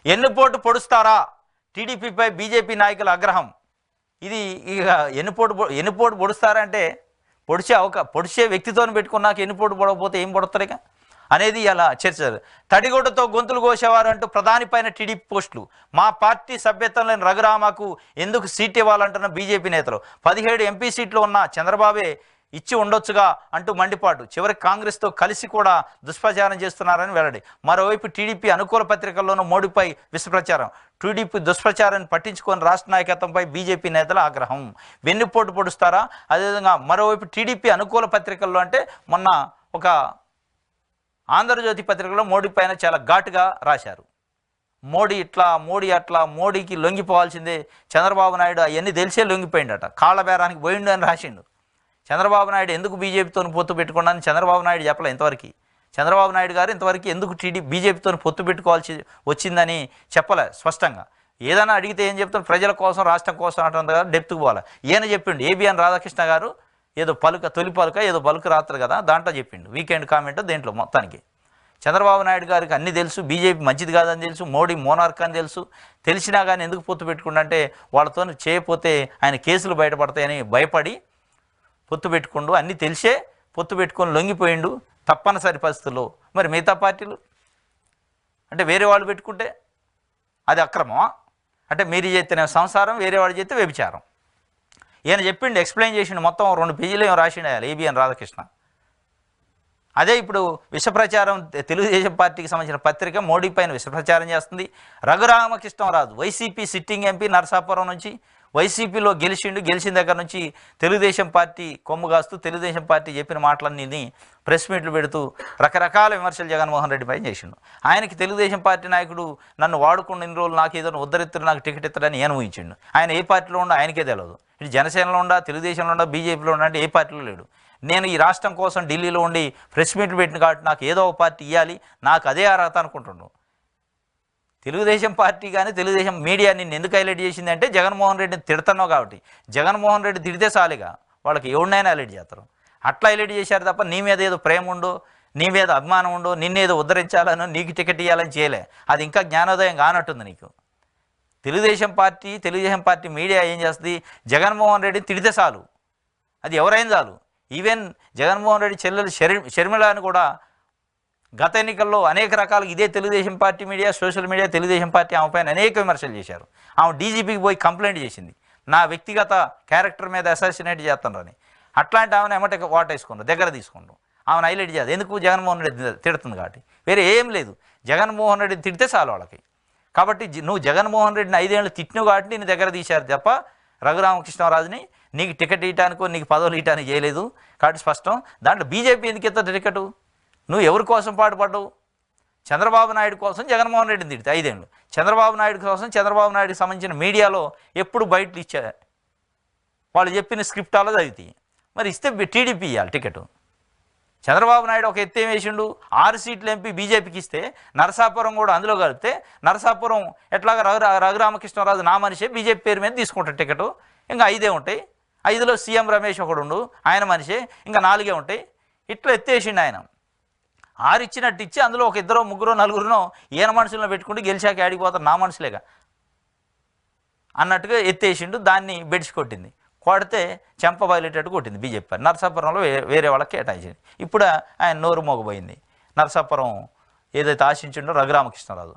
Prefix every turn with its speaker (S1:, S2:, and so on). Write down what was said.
S1: ఎన్నుపోటు పొడుస్తారా టీడీపీపై BJP నాయకుల ఆగ్రహం. ఇది ఇక ఎన్నుపోటు పొడుస్తారా అంటే పొడిచే వ్యక్తితో పెట్టుకున్నాక ఎన్నుపోటు పొడవకపోతే ఏం పొడతారు ఇక అనేది అలా చర్చ. తడిగొడ్డతో గొంతులు కోసేవారు అంటూ ప్రధాని పైన టీడీపీ పోస్టులు. మా పార్టీ సభ్యత్వం లేని రఘురామకు ఎందుకు సీట్ ఇవ్వాలంటున్న బీజేపీ నేతలు. 17 ఎంపీ సీట్లు ఉన్న చంద్రబాబే ఇచ్చి ఉండొచ్చుగా అంటూ మండిపాటు. చివరికి కాంగ్రెస్తో కలిసి కూడా దుష్ప్రచారం చేస్తున్నారని వెల్లడి. మరోవైపు టీడీపీ అనుకూల పత్రికల్లోనూ మోడీపై విషప్రచారం. టీడీపీ దుష్ప్రచారాన్ని పట్టించుకొని రాష్ట్ర నాయకత్వంపై బీజేపీ నేతల ఆగ్రహం. వెన్నుపోటు పొడుస్తారా. అదేవిధంగా మరోవైపు టీడీపీ అనుకూల పత్రికల్లో అంటే మొన్న ఒక ఆంధ్రజ్యోతి పత్రికలో మోడీ పైన చాలా ఘాటుగా రాశారు. మోడీ ఇట్లా, మోడీ అట్లా, మోడీకి లొంగిపోవాల్సిందే, చంద్రబాబు నాయుడు అవన్నీ తెలిసే లొంగిపోయిండట, కాళ్ళ బేరానికి పోయిండు అని రాసిండు. చంద్రబాబు నాయుడు ఎందుకు బీజేపీతో పొత్తు పెట్టుకున్నాను చంద్రబాబు నాయుడు చెప్పలే ఇంతవరకు. చంద్రబాబు నాయుడు గారు ఇంతవరకు ఎందుకు బీజేపీతో పొత్తు పెట్టుకోవాల్సి వచ్చిందని చెప్పలే స్పష్టంగా. ఏదైనా అడిగితే ఏం చెప్తాను, ప్రజల కోసం రాష్ట్రం కోసం అంటుంది కదా, డెప్త్కి పోవాలి. ఈయన చెప్పిండు ఏబిఎన్ రాధాకృష్ణ గారు ఏదో తొలి పలుక ఏదో పలుకు రాత్రు కదా, దాంట్లో చెప్పిండు వీకెండ్ కామెంట్. దేంట్లో మొత్తానికి చంద్రబాబు నాయుడు గారికి అన్నీ తెలుసు, బీజేపీ మంచిది కాదని తెలుసు, మోడీ మోనార్క్ అని తెలుసు. తెలిసినా కానీ ఎందుకు పొత్తు పెట్టుకుంటే వాళ్ళతో చేయకపోతే ఆయన కేసులు బయటపడతాయని భయపడి పొత్తు పెట్టుకుండు. అన్నీ తెలిసే పొత్తు పెట్టుకొని లొంగిపోయిండు తప్పనిసరి పరిస్థితుల్లో. మరి మిగతా పార్టీలు అంటే వేరే వాళ్ళు పెట్టుకుంటే అది అక్రమమా? అంటే మీరు చేస్తేనే సంసారం, వేరే వాళ్ళు చేస్తే వ్యభిచారం. ఈయన చెప్పిండు, ఎక్స్ప్లెయిన్ చేసిండు, మొత్తం 2 పేజీలు ఏమో రాసిండు ఏబిఎన్ రాధాకృష్ణ. అదే ఇప్పుడు విషప్రచారం. తెలుగుదేశం పార్టీకి సంబంధించిన పత్రిక మోడీ పైన విషప్రచారం చేస్తుంది. రఘురామకృష్ణరాజు వైసీపీ సిట్టింగ్ ఎంపీ నరసాపురం నుంచి వైసీపీలో గెలిచిన దగ్గర నుంచి తెలుగుదేశం పార్టీ కొమ్ము కాస్తూ తెలుగుదేశం పార్టీ చెప్పిన మాటలన్నీ ప్రెస్ మీట్లు పెడుతూ రకరకాల విమర్శలు జగన్మోహన్ రెడ్డి పైన చేసిండు. ఆయనకి తెలుగుదేశం పార్టీ నాయకుడు నన్ను వాడుకున్న ఇన్ని రోజులు నాకు ఏదో ఉద్ధరిత్తుడు, నాకు టికెట్ ఇస్తాడని ఈయన ఊహించిండు. ఆయన ఏ పార్టీలో ఉండా ఆయనకే తెలియదు. ఇటు జనసేనలో ఉండా, తెలుగుదేశంలో ఉండా, బీజేపీలో ఉండా అంటే ఏ పార్టీలో లేడు. నేను ఈ రాష్ట్రం కోసం ఢిల్లీలో ఉండి ప్రెస్ మీట్లు పెట్టిన కాబట్టి నాకు ఏదో ఒక పార్టీ ఇవ్వాలి, నాకు అదే అర్హత అనుకుంటున్నాను. తెలుగుదేశం పార్టీ కానీ తెలుగుదేశం మీడియా నిన్ను ఎందుకు హైలైట్ చేసింది అంటే జగన్మోహన్ రెడ్డిని తిడుతున్నావు కాబట్టి. జగన్మోహన్ రెడ్డి తిడితే చాలుగా వాళ్ళకి ఎవరినైనా హైలైట్ చేస్తారు. అట్లా హైలైట్ చేశారు తప్ప నీ మీద ఏదో ప్రేమ ఉండో, నీ మీద అభిమానం ఉండో, నిన్నేదో ఉద్ధరించాలనో, నీకు టికెట్ ఇవ్వాలని చేయలే. అది ఇంకా జ్ఞానోదయం కానట్టుంది నీకు. తెలుగుదేశం పార్టీ మీడియా ఏం చేస్తుంది, జగన్మోహన్ రెడ్డిని తిడితే చాలు, అది ఎవరైనా చాలు. ఈవెన్ జగన్మోహన్ రెడ్డి చెల్లెలు షర్మిలని కూడా గత ఎన్నికల్లో అనేక రకాలుగా ఇదే Telugu Desam party media, social media, Telugu Desam party ఆమె పైన అనేక విమర్శలు చేశారు. ఆమె డీజీపీకి పోయి కంప్లైంట్ చేసింది, నా వ్యక్తిగత క్యారెక్టర్ మీద అసాసినేట్ చేస్తున్నారని. అట్లాంటి ఆమెను ఎమ్మటే వాటేసుకున్నారు, దగ్గర తీసుకున్నారు. ఆమెను హైలైట్ చేయాలి. ఎందుకు జగన్మోహన్ రెడ్డి తిడుతుంది కాబట్టి, వేరే ఏం లేదు. జగన్మోహన్ రెడ్డిని తిడితే చాలు వాళ్ళకి. కాబట్టి నువ్వు జగన్మోహన్ రెడ్డిని 5 ఏళ్ళు తిట్టినవు కాబట్టి నేను దగ్గర తీశారు తప్ప రఘురామకృష్ణరాజుని నీకు టికెట్ ఇవ్వటానికో నీకు పదవులు ఇవ్వటానికి చేయలేదు. కాబట్టి స్పష్టం. దాంట్లో బీజేపీ ఎందుకు ఇస్తుంది టికెట్? నువ్వు ఎవరి కోసం పాటుపడ్డావు? చంద్రబాబు నాయుడు కోసం జగన్మోహన్ రెడ్డిని తిడితే 5 ఏళ్ళు, చంద్రబాబు నాయుడు కోసం చంద్రబాబు నాయుడుకి సంబంధించిన మీడియాలో ఎప్పుడు బయటలు ఇచ్చా వాళ్ళు చెప్పిన స్క్రిప్ట్ అలా చదివితే మరి ఇస్తే టీడీపీ ఇవ్వాలి టికెట్. చంద్రబాబు నాయుడు ఒక ఎత్తు ఏం వేసిండు, 6 సీట్లు ఎంపీ బీజేపీకి ఇస్తే నరసాపురం కూడా అందులో కలిపితే నరసాపురం ఎట్లాగా రఘురామకృష్ణరాజు నా మనిషే బీజేపీ పేరు మీద తీసుకుంటాడు టికెట్. ఇంకా 5 ఉంటాయి. 5లో సీఎం రమేష్ ఒకడు ఉండు, ఆయన మనిషే, ఇంకా 4 ఉంటాయి. ఇట్లా ఎత్తేసిండు ఆయన. 6 ఇచ్చినట్టు ఇచ్చి అందులో ఒక 2, 3, 4 ఈయన మనుషులను పెట్టుకుంటే గెలిచాక ఆడిపోతారు, నా మనుషులేగా అన్నట్టుగా ఎత్తేసిండు. దాన్ని బెడిసి కొట్టింది. కొడితే చెంప బయలేటట్టు కొట్టింది బీజేపీ. నరసాపురంలో వేరే వాళ్ళకి కేటాయించింది. ఇప్పుడు ఆయన నోరు మోగబోయింది. నరసాపురం ఏదైతే ఆశించిండో రఘురామకృష్ణరాజు